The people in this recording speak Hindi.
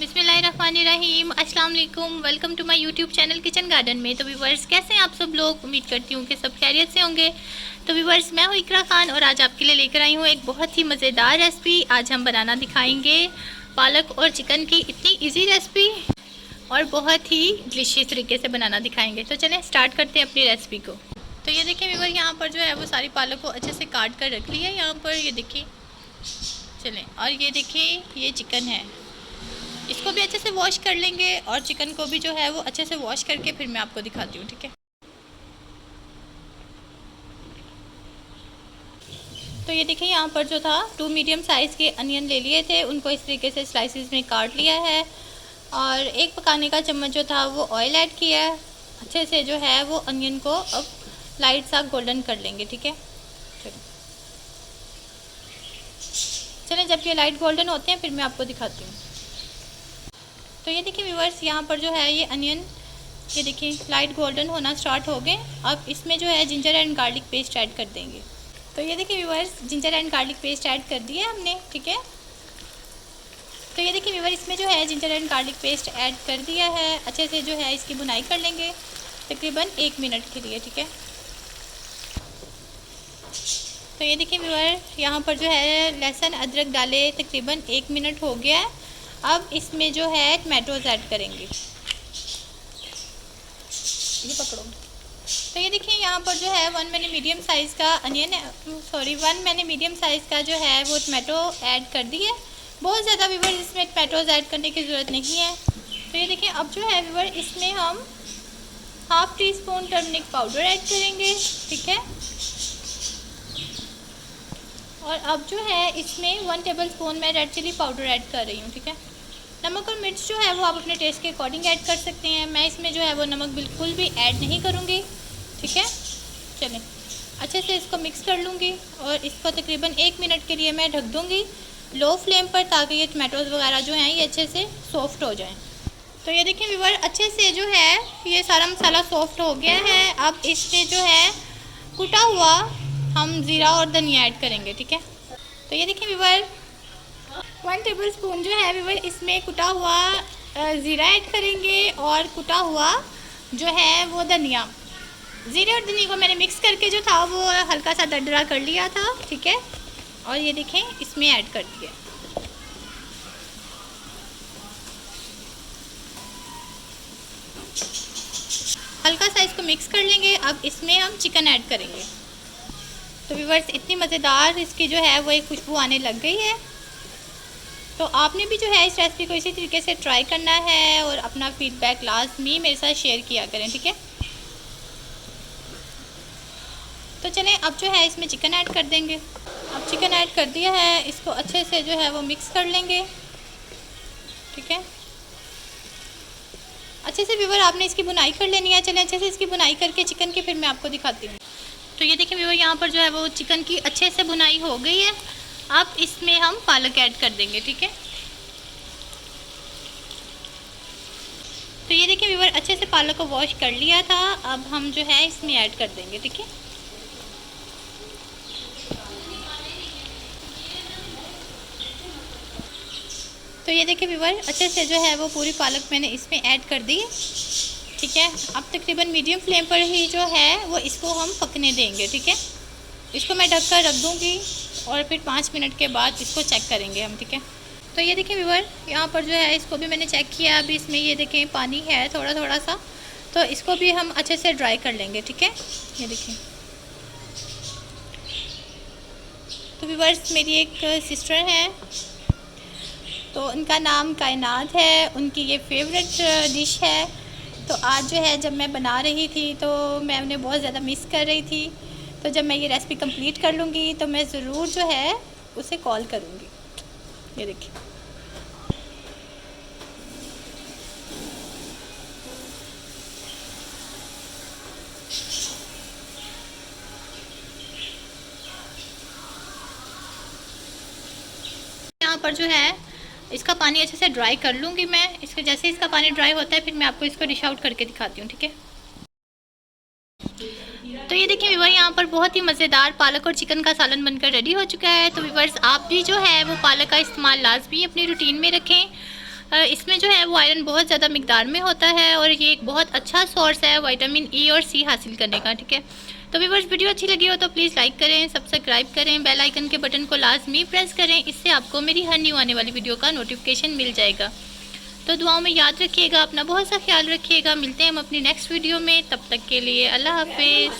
बिस्मिल्लाहिर्रहमानिर्रहीम, अस्सलाम वालेकुम। Welcome to my YouTube channel kitchen garden में। तो व्यूवर्स, कैसे हैं आप सब लोग? उम्मीद करती हूँ कि सब खैरियत से होंगे। तो व्यूवर्स, मैं हूँ इकरा खान और आज आपके लिए लेकर आई हूँ एक बहुत ही मज़ेदार रेसिपी। आज हम बनाना दिखाएंगे पालक और चिकन की इतनी ईजी रेसिपी और बहुत ही डिलीशियस तरीके से बनाना दिखाएंगे। तो चलें स्टार्ट करते हैं अपनी रेसिपी को। तो ये देखिए व्यूवर, यहाँ पर जो है वो सारी पालक को अच्छे से काट कर रख ली है यहाँ पर, ये देखिए। चलें, और ये देखिए ये चिकन है, इसको भी अच्छे से वॉश कर लेंगे और चिकन को भी जो है वो अच्छे से वॉश करके फिर मैं आपको दिखाती हूँ, ठीक है। तो ये देखिए यहाँ पर जो था 2 मीडियम साइज़ के अनियन ले लिए थे, उनको इस तरीके से स्लाइसिस में काट लिया है और एक पकाने का चम्मच जो था वो ऑयल ऐड किया है। अच्छे से जो है वो अनियन को अब लाइट सा गोल्डन कर लेंगे, ठीक है। चलें, जब ये लाइट गोल्डन होते हैं फिर मैं आपको दिखाती हूँ। तो ये देखिए व्यूअर्स, यहाँ पर जो है ये अनियन, ये देखिए लाइट गोल्डन होना स्टार्ट हो गए। अब इसमें जो है ginger and garlic paste add कर देंगे। तो ये देखिए viewers, ginger and garlic paste add कर दिया हमने, ठीक है। तो ये देखिए व्यूअर्स, इसमें जो है ginger and garlic paste add कर दिया है। अच्छे से जो है इसकी भुनाई कर लेंगे तकरीबन 1 मिनट के लिए, ठीक है। तो ये देखिए व्यूअर, यहाँ पर जो है लहसुन अदरक डाले तकरीबन 1 मिनट हो गया है। अब इसमें जो है टमाटोज़ ऐड करेंगे, ये पकड़ो। तो ये देखिए यहाँ पर जो है 1 मैंने मीडियम साइज़ का अनियन, 1 मैंने मीडियम साइज़ का जो है वो टमाटो ऐड कर दी है। बहुत ज़्यादा व्यूअर इसमें टमाटोज़ ऐड करने की ज़रूरत नहीं है। तो ये देखिए अब जो है व्यूअर, इसमें हम ½ टीस्पून टर्मरिक पाउडर ऐड करेंगे, ठीक है। और अब जो है इसमें 1 टेबलस्पून मैं रेड चिली पाउडर ऐड कर रही हूँ, ठीक है। नमक और मिर्च जो है वो आप अपने टेस्ट के अकॉर्डिंग ऐड कर सकते हैं। मैं इसमें जो है वो नमक बिल्कुल भी ऐड नहीं करूँगी, ठीक है। चलें, अच्छे से इसको मिक्स कर लूँगी और इसको तकरीबन 1 मिनट के लिए मैं ढक दूँगी लो फ्लेम पर, ताकि ये टमाटोज़ वगैरह जो हैं ये अच्छे से सॉफ्ट हो जाएं। तो ये देखिए व्यूअर, अच्छे से जो है ये सारा मसाला सॉफ्ट हो गया है। अब इसमें जो है कुटा हुआ हम ज़ीरा और धनिया ऐड करेंगे, ठीक है। तो ये देखिए व्यूअर, 1 टेबलस्पून जो है व्यूअर इसमें कुटा हुआ ज़ीरा ऐड करेंगे और कुटा हुआ जो है वो धनिया। ज़ीरे और धनिया को मैंने मिक्स करके जो था वो हल्का सा दरदरा कर लिया था, ठीक है। और ये देखें इसमें ऐड कर दिया। हल्का सा इसको मिक्स कर लेंगे। अब इसमें हम चिकन ऐड करेंगे। तो व्यूअर्स, इतनी मज़ेदार इसकी जो है वो एक खुशबू आने लग गई है। तो आपने भी जो है इस रेसिपी को इसी तरीके से ट्राई करना है और अपना फीडबैक लाजमी मेरे साथ शेयर किया करें, ठीक है। तो चलें, अब जो है इसमें चिकन ऐड कर देंगे। अब चिकन ऐड कर दिया है, इसको अच्छे से जो है वो मिक्स कर लेंगे, ठीक है। अच्छे से व्यूअर आपने इसकी बुनाई कर लेनी है। चलें, अच्छे से इसकी बुनाई करके चिकन की फिर मैं आपको दिखाती हूँ। तो ये देखिए व्यूअर, यहाँ पर जो है वो चिकन की अच्छे से बुनाई हो गई है। अब इसमें हम पालक ऐड कर देंगे, ठीक है। तो ये देखिए व्यूअर, अच्छे से पालक को वॉश कर लिया था। अब हम जो है इसमें ऐड कर देंगे, ठीक है। तो ये देखिए व्यूअर, अच्छे से जो है वो पूरी पालक मैंने इसमें ऐड कर दी, ठीक है। अब तकरीबन मीडियम फ्लेम पर ही जो है वो इसको हम पकने देंगे, ठीक है। इसको मैं ढक कर रख दूँगी और फिर 5 मिनट के बाद इसको चेक करेंगे हम, ठीक है। तो ये देखिए व्यूअर, यहाँ पर जो है इसको भी मैंने चेक किया। अभी इसमें ये देखें पानी है थोड़ा थोड़ा सा, तो इसको भी हम अच्छे से ड्राई कर लेंगे, ठीक है। ये देखिए। तो व्यूअर्स, मेरी एक सिस्टर है, तो उनका नाम कायनात है, उनकी ये फेवरेट डिश है। तो आज जो है जब मैं बना रही थी तो मैं उन्हें बहुत ज़्यादा मिस कर रही थी। तो जब मैं ये रेसिपी कंप्लीट कर लूँगी तो मैं ज़रूर जो है उसे कॉल करूँगी। ये देखिए। यहाँ पर जो है इसका पानी अच्छे से ड्राई कर लूँगी मैं। इसके जैसे इसका पानी ड्राई होता है फिर मैं आपको इसको डिश आउट करके दिखाती हूँ, ठीक है। तो ये देखिए व्यूअर, यहाँ पर बहुत ही मज़ेदार पालक और चिकन का सालन बनकर रेडी हो चुका है। तो व्यूअर्स, आप भी जो है वो पालक का इस्तेमाल लाजमी अपनी रूटीन में रखें। इसमें जो है वो आयरन बहुत ज़्यादा मिकदार में होता है और ये एक बहुत अच्छा सोर्स है विटामिन ई और सी हासिल करने का, ठीक है। तो व्यूअर्स वीडियो अच्छी लगी हो तो प्लीज़ लाइक करें, सब्सक्राइब करें, बेल आइकन के बटन को लाजमी प्रेस करें, इससे आपको मेरी हर न्यू आने वाली वीडियो का नोटिफिकेशन मिल जाएगा। तो दुआओं में याद रखिएगा, अपना बहुत सा ख्याल रखिएगा। मिलते हैं हम अपनी नेक्स्ट वीडियो में, तब तक के लिए अल्लाह हाफिज़।